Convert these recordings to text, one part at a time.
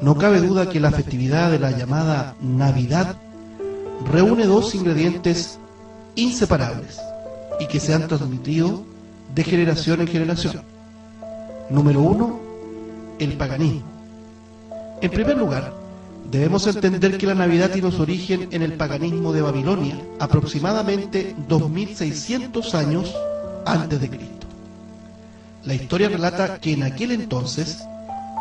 No cabe duda que la festividad de la llamada Navidad reúne dos ingredientes inseparables y que se han transmitido de generación en generación. Número uno, el paganismo. En primer lugar, debemos entender que la Navidad tiene su origen en el paganismo de Babilonia, aproximadamente 2600 años antes de Cristo. La historia relata que en aquel entonces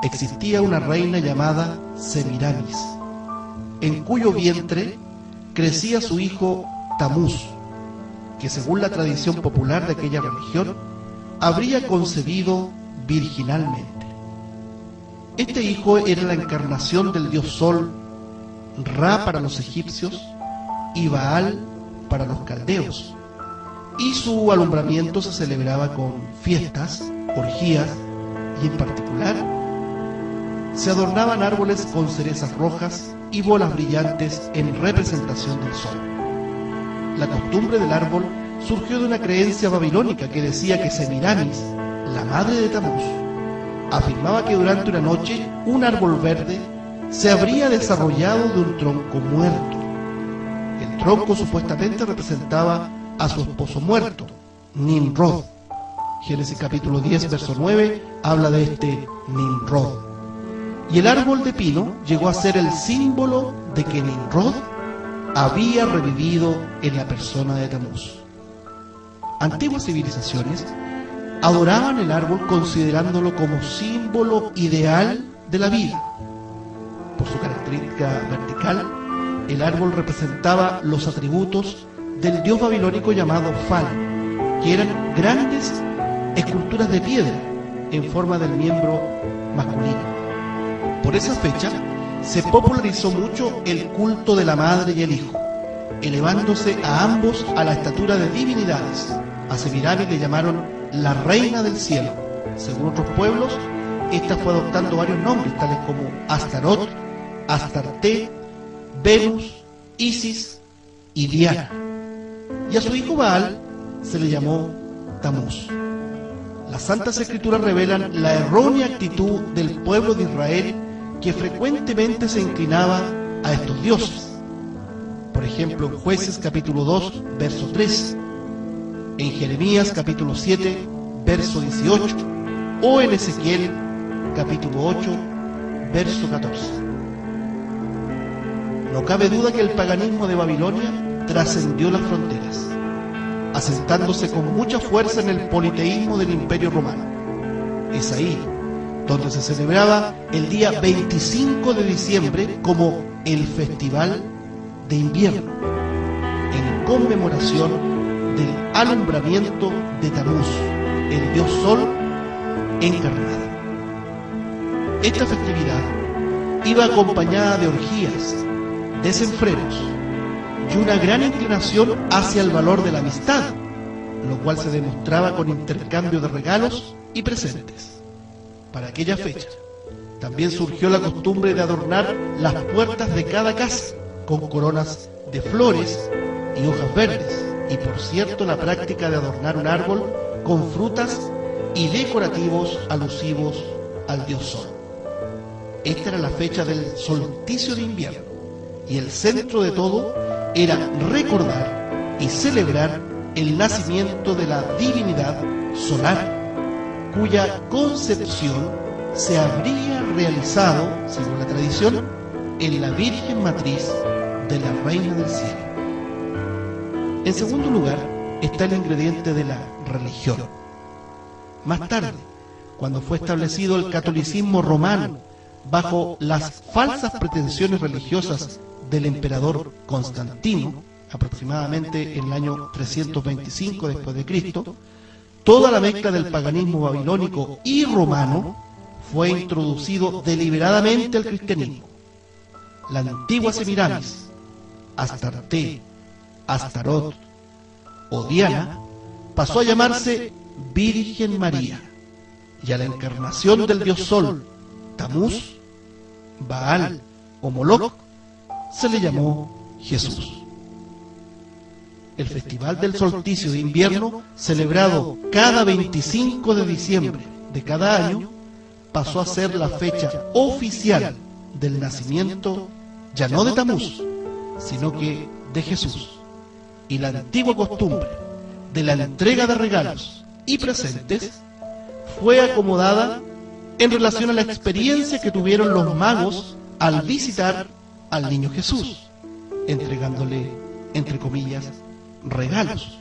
existía una reina llamada Semiramis, en cuyo vientre crecía su hijo Tamuz, que según la tradición popular de aquella religión, habría concebido virginalmente. Este hijo era la encarnación del dios Sol, Ra para los egipcios y Baal para los caldeos, y su alumbramiento se celebraba con fiestas, orgías, y en particular se adornaban árboles con cerezas rojas y bolas brillantes en representación del sol. La costumbre del árbol surgió de una creencia babilónica que decía que Semiramis, la madre de Tamuz, afirmaba que durante una noche un árbol verde se habría desarrollado de un tronco muerto. El tronco supuestamente representaba a su esposo muerto, Nimrod. Génesis capítulo 10, verso 9, habla de este Nimrod. Y el árbol de pino llegó a ser el símbolo de que Nimrod había revivido en la persona de Tamuz. Antiguas civilizaciones adoraban el árbol considerándolo como símbolo ideal de la vida. Por su característica vertical, el árbol representaba los atributos del dios babilónico llamado Fal, que eran grandes esculturas de piedra en forma del miembro masculino. Por esa fecha se popularizó mucho el culto de la madre y el hijo, elevándose a ambos a la estatura de divinidades. A Semiramis le llamaron la reina del cielo. Según otros pueblos, esta fue adoptando varios nombres, tales como Astarot, Astarte, Venus, Isis y Diana. Y a su hijo Baal se le llamó Tamuz. Las Santas Escrituras revelan la errónea actitud del pueblo de Israel, que frecuentemente se inclinaba a estos dioses. Por ejemplo, en Jueces capítulo 2, verso 3, en Jeremías capítulo 7, verso 18, o en Ezequiel capítulo 8, verso 14. No cabe duda que el paganismo de Babilonia trascendió las fronteras, asentándose con mucha fuerza en el politeísmo del Imperio Romano. Es ahí donde se celebraba el día 25 de diciembre como el Festival de Invierno, en conmemoración del alumbramiento de Tamuz, el dios Sol encarnado. Esta festividad iba acompañada de orgías, desenfrenos y una gran inclinación hacia el valor de la amistad, lo cual se demostraba con intercambio de regalos y presentes. Para aquella fecha también surgió la costumbre de adornar las puertas de cada casa con coronas de flores y hojas verdes, y por cierto la práctica de adornar un árbol con frutas y decorativos alusivos al dios Sol. Esta era la fecha del solsticio de invierno, y el centro de todo era recordar y celebrar el nacimiento de la divinidad solar, cuya concepción se habría realizado, según la tradición, en la Virgen Matriz de la Reina del Cielo. En segundo lugar, está el ingrediente de la religión. Más tarde, cuando fue establecido el catolicismo romano, bajo las falsas pretensiones religiosas del emperador Constantino, aproximadamente en el año 325 después de Cristo, toda la mezcla del paganismo babilónico y romano fue introducido deliberadamente al cristianismo. La antigua Semiramis, Astarte, Astarot o Diana pasó a llamarse Virgen María, y a la encarnación del dios Sol, Tamuz, Baal o Moloch, se le llamó Jesús. El Festival del Solsticio de Invierno, celebrado cada 25 de diciembre de cada año, pasó a ser la fecha oficial del nacimiento ya no de Tamuz, sino que de Jesús. Y la antigua costumbre de la entrega de regalos y presentes fue acomodada en relación a la experiencia que tuvieron los magos al visitar al niño Jesús, entregándole, entre comillas, regalos.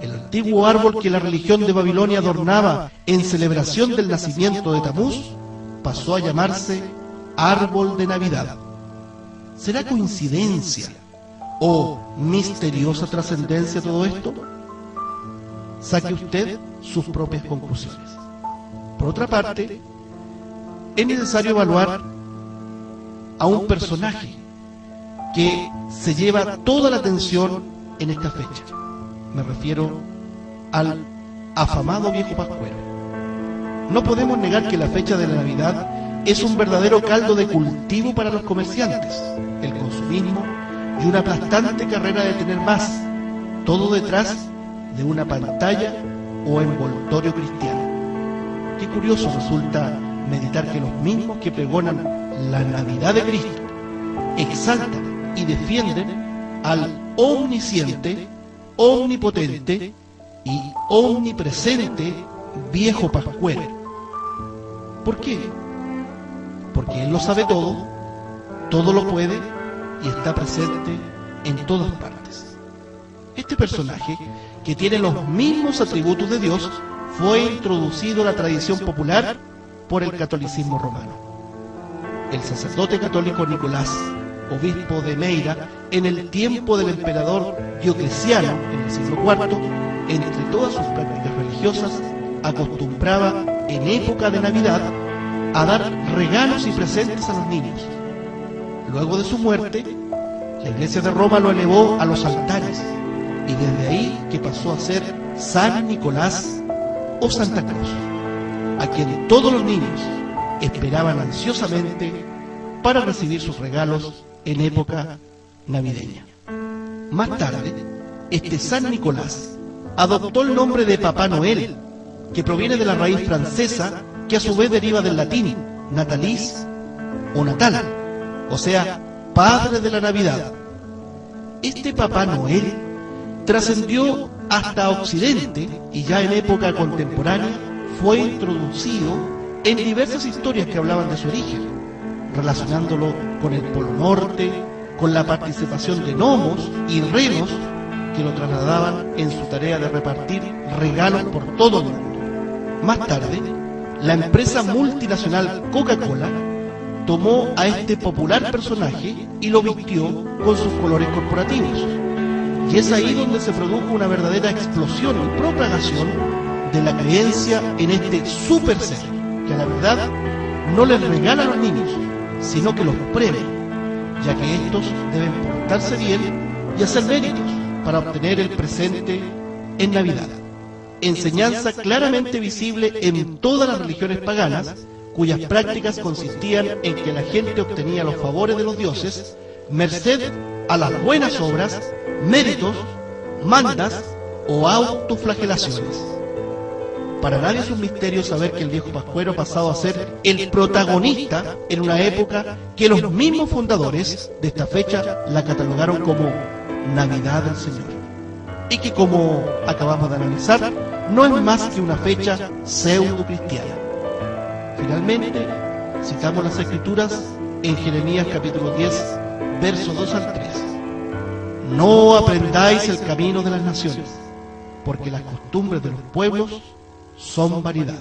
El antiguo árbol que la religión de Babilonia adornaba en celebración del nacimiento de Tamuz pasó a llamarse árbol de Navidad. ¿Será coincidencia o misteriosa trascendencia todo esto? Saque usted sus propias conclusiones. Por otra parte, es necesario evaluar a un personaje que se lleva toda la atención en esta fecha. Me refiero al afamado viejo pascuero. No podemos negar que la fecha de la Navidad es un verdadero caldo de cultivo para los comerciantes, el consumismo y una aplastante carrera de tener más, todo detrás de una pantalla o envoltorio cristiano. Qué curioso resulta meditar que los mismos que pregonan la Navidad de Cristo exaltan y defienden al omnisciente, omnipotente y omnipresente viejo pascuero. ¿Por qué? Porque Él lo sabe todo, todo lo puede y está presente en todas partes. Este personaje, que tiene los mismos atributos de Dios, fue introducido a la tradición popular por el catolicismo romano. El sacerdote católico Nicolás, obispo de Meira, en el tiempo del emperador Diocleciano, en el siglo IV, entre todas sus prácticas religiosas, acostumbraba en época de Navidad a dar regalos y presentes a los niños. Luego de su muerte, la Iglesia de Roma lo elevó a los altares, y desde ahí que pasó a ser San Nicolás o Santa Cruz, a quien todos los niños esperaban ansiosamente para recibir sus regalos en época navideña. Más tarde, este San Nicolás adoptó el nombre de Papá Noel, que proviene de la raíz francesa, que a su vez deriva del latín natalis o natal, o sea, Padre de la Navidad. Este Papá Noel trascendió hasta Occidente y ya en época contemporánea fue introducido en diversas historias que hablaban de su origen, relacionándolo con el Polo Norte, con la participación de gnomos y renos que lo trasladaban en su tarea de repartir regalos por todo el mundo. Más tarde, la empresa multinacional Coca-Cola tomó a este popular personaje y lo vistió con sus colores corporativos. Y es ahí donde se produjo una verdadera explosión y propagación de la creencia en este super ser, que a la verdad no les regala a los niños, sino que los premia, ya que estos deben portarse bien y hacer méritos para obtener el presente en Navidad. Enseñanza claramente visible en todas las religiones paganas, cuyas prácticas consistían en que la gente obtenía los favores de los dioses merced a las buenas obras, méritos, mandas o autoflagelaciones. Para nadie es un misterio saber que el viejo pascuero ha pasado a ser el protagonista en una época que los mismos fundadores de esta fecha la catalogaron como Navidad del Señor, y que, como acabamos de analizar, no es más que una fecha pseudo-cristiana. Finalmente, citamos las Escrituras en Jeremías capítulo 10, versos 2 al 3. No aprendáis el camino de las naciones, porque las costumbres de los pueblos son vanidad.